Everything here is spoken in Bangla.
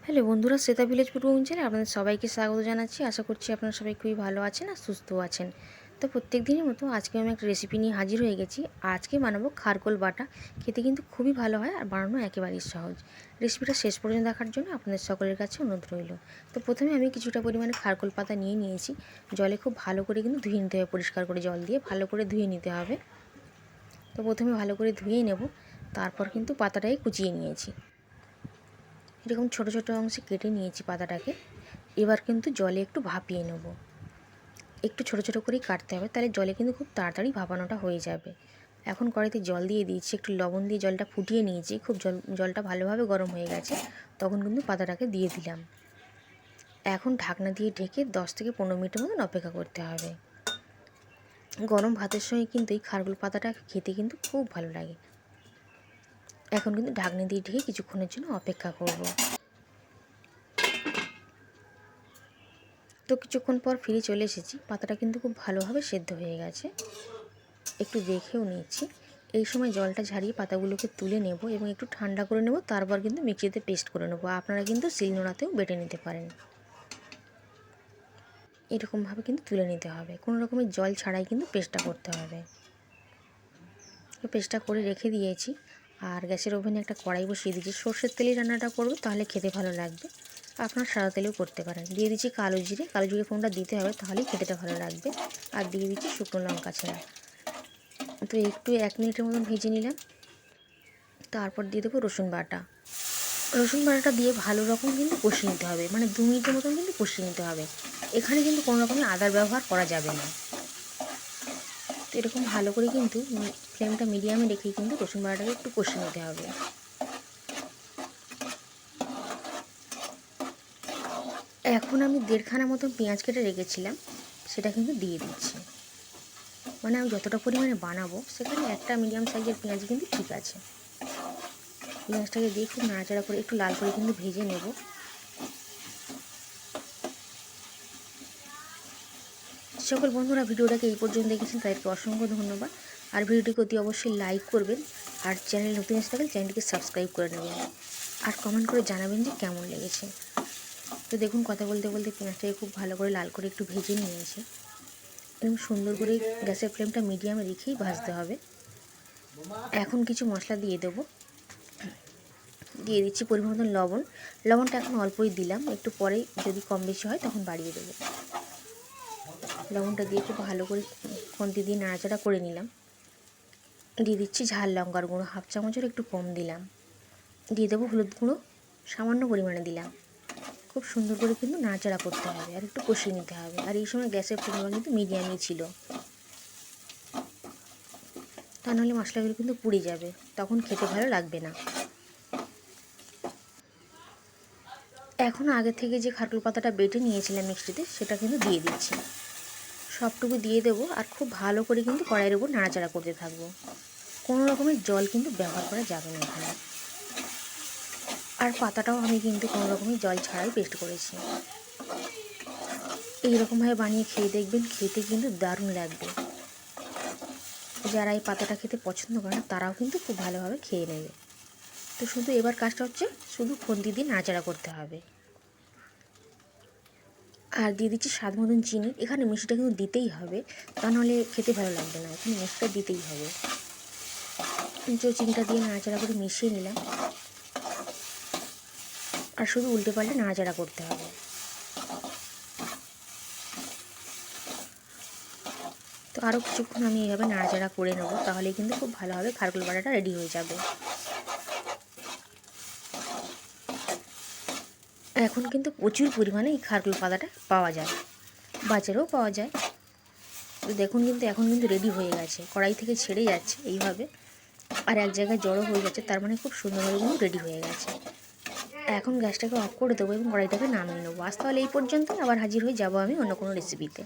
হ্যালো বন্ধুরা, শ্বেতা ভিলেজ ফুড চ্যানেলে আপনাদের সবাইকে স্বাগত জানাচ্ছি। আশা করছি আপনারা সবাই খুবই ভালো আছেন আর সুস্থও আছেন। তো প্রত্যেক দিনের মতো আজকে আমি একটা রেসিপি নিয়ে হাজির হয়ে গেছি। আজকে বানাবো খারকোল বাটা। খেতে কিন্তু খুবই ভালো হয় আর বানানো একেবারেই সহজ। রেসিপিটা শেষ পর্যন্ত দেখার জন্য আপনাদের সকলের কাছে অনুরোধ রইল। তো প্রথমে আমি কিছুটা পরিমাণে খারকোল পাতা নিয়ে নিয়েছি। জলে খুব ভালো করে কিন্তু ধুয়ে নিতে হবে, পরিষ্কার করে জল দিয়ে ভালো করে ধুয়ে নিতে হবে। তো প্রথমে ভালো করে ধুয়ে নেব, তারপর কিন্তু পাতাটাই কুচিয়ে নিয়েছি। এরকম ছোট ছোট অংশে কেটে নিয়েছি পাতাটাকে। এবার কিন্তু জলে একটু ভাপিয়ে নেব। একটু ছোট ছোট করেই কাটতে হবে, তাহলে জলে কিন্তু খুব তাড়াতাড়ি ভাপানোটা হয়ে যাবে। এখন কড়াইতে জল দিয়ে দিয়েছি, একটু লবণ দিয়ে জলটা ফুটিয়ে নিয়েছি। খুব জলটা ভালোভাবে গরম হয়ে গেছে, তখন কিন্তু পাতাটাকে দিয়ে দিলাম। এখন ঢাকনা দিয়ে ঢেকে 10 থেকে 15 মিনিটের মতন অপেক্ষা করতে হবে। গরম ভাতের সঙ্গে কিন্তু এই খারকোল পাতাটা খেতে কিন্তু খুব ভালো লাগে। এখন কিন্তু ঢাকনা দিয়ে ঢেকে কিছুক্ষণের জন্য অপেক্ষা করব। তো কিছুক্ষণ পর ফিরে চলে এসেছি। পাতাটা কিন্তু খুব ভালোভাবে সেদ্ধ হয়ে গেছে, একটু দেখেও নিচ্ছি। এই সময় জলটা ঝারিয়ে পাতাগুলোকে তুলে নেব এবং একটু ঠান্ডা করে নেব, তারপর কিন্তু মিক্সিতে পেস্ট করে নেব। আপনারা কিন্তু শিলনোড়াতেও বেটে নিতে পারেন। এরকমভাবে কিন্তু তুলে নিতে হবে, কোনো রকমের জল ছাড়াই কিন্তু পেস্টটা করতে হবে। তো পেস্টটা করে রেখে দিয়েছি। আর গ্যাসের ওভেনে একটা কড়াই বসিয়ে দিয়েছি। সর্ষের তেলেই রান্নাটা করব, তাহলে খেতে ভালো লাগবে। আপনারা সাদা তেলেও করতে পারেন। দিয়ে দিচ্ছি কালো জিরে। কালো জিরে ফোড়নটা দিতে হবে, তাহলেই খেতেটা ভালো লাগবে। আর দিয়ে দিচ্ছি শুকনো লঙ্কা ছাড়া। তো একটু 1 মিনিটের মতন ভেজে নিলাম। তারপর দিয়ে দেবো রসুন বাটা। রসুন বাটাটা দিয়ে ভালো রকম কিন্তু কষিয়ে নিতে হবে, মানে 2 মিনিটের মতন কিন্তু কষিয়ে নিতে হবে। এখানে কিন্তু কোনো রকমের আদার ব্যবহার করা যাবে না। তো এরকম ভালো করে কিন্তু ফ্লেমটা মিডিয়ামে রেখেই কিন্তু রসুন বাটাটাকে একটু কষিয়ে নিতে হবে। এখন আমি 1.5 মতন পেঁয়াজ কেটে রেখেছিলাম, সেটা কিন্তু দিয়ে দিচ্ছি। মানে আমি যতটা পরিমাণে বানাবো সেখানে একটা মিডিয়াম সাইজের পেঁয়াজ কিন্তু ঠিক আছে। পেঁয়াজটাকে দিয়ে খুব নাড়াচাড়া করে একটু লাল করে কিন্তু ভেজে নেব। সকল বন্ধুরা ভিডিওটাকে এই পর্যন্ত দেখেছেন, তাদেরকে অসংখ্য ধন্যবাদ। আর ভিডিওটিকে অতি অবশ্যই লাইক করবেন, আর চ্যানেল নতুন এসে থাকলে চ্যানেলটিকে সাবস্ক্রাইব করে নেবেন, আর কমেন্ট করে জানাবেন যে কেমন লেগেছে। তো দেখুন, কথা বলতে বলতে পেঁয়াজটাকে খুব ভালো করে লাল করে একটু ভেজে নিয়েছি। এরকম সুন্দর করে গ্যাসের ফ্লেমটা মিডিয়ামে রেখেই ভাজতে হবে। এখন কিছু মশলা দিয়ে দেবো। দিয়ে দিচ্ছি পরিমাণ মতন লবণ। লবণটা এখন অল্পই দিলাম, একটু পরেই যদি কম বেশি হয় তখন বাড়িয়ে দেবো। লবণটা দিয়ে খুব ভালো করে খুন্তি দিয়ে নাড়াচাড়া করে নিলাম। দিয়ে দিচ্ছি ঝাল লঙ্কার গুঁড়ো, 1/2 চামচের একটু কম দিলাম। দিয়ে দেবো হলুদ গুঁড়ো, সামান্য পরিমাণে দিলাম। খুব সুন্দর করে কিন্তু নাড়াচাড়া করতে হবে আর একটু কষিয়ে নিতে হবে। আর এই সময় গ্যাসের ফ্লেমটা কিন্তু মিডিয়ামই ছিল, তা নাহলে মশলাগুলো কিন্তু পুড়ে যাবে, তখন খেতে ভালো লাগবে না। এখন আগে থেকে যে খারকুল পাতাটা বেটে নিয়েছিলাম মিক্সিতে, সেটা কিন্তু দিয়ে দিচ্ছি। সবটুকু দিয়ে দেবো আর খুব ভালো করে কিন্তু কড়াইয়ের উপর নাড়াচাড়া করতে থাকবো। কোনো রকমের জল কিন্তু ব্যবহার করা যাবে না এখানে। আর পাতাটাও আমি কিন্তু কোনো রকমের জল ছাড়াই পেস্ট করেছি। এইরকমভাবে বানিয়ে খেয়ে দেখবেন, খেতে কিন্তু দারুণ লাগবে। যারা এই পাতাটা খেতে পছন্দ করে না তারাও কিন্তু খুব ভালোভাবে খেয়ে নেবে। তো শুধু এবার কাজটা হচ্ছে শুধু খুন্তি দিয়ে নাড়াচাড়া করতে হবে। আর দিয়ে দিচ্ছি স্বাদ মতন চিনি। এখানে মিষ্টিটা কিন্তু দিতেই হবে, তা নাহলে খেতে ভালো লাগবে না। এখানে মিষ্টিটা দিতেই হবে। চিনিটা দিয়ে নাড়াচাড়া করে মিশিয়ে নিলাম। আর শুধু উল্টে পাল্টে নাড়াচাড়া করতে হবে। তো আরও কিছুক্ষণ আমি এইভাবে নাড়াচাড়া করে নেবো, তাহলেই কিন্তু খুব ভালোভাবে খারকুল বাটাটা রেডি হয়ে যাবে। এখন কিন্তু প্রচুর পরিমাণে এই খারকুল পাতাটা পাওয়া যায়, বাজারেও পাওয়া যায়। তো দেখুন কিন্তু এখন কিন্তু রেডি হয়ে গেছে, কড়াই থেকে ছেড়ে যাচ্ছে এইভাবে, আর এক জায়গায় জড়ো হয়ে যাচ্ছে, তার মানে খুব সুন্দরভাবে কিন্তু রেডি হয়ে গেছে। এখন গ্যাসটাকে অফ করে দেবো এবং কড়াইটাকে নামিয়ে নেবো। আজ তাহলে এই পর্যন্ত, আবার হাজির হয়ে যাবো আমি অন্য কোনো রেসিপিতে।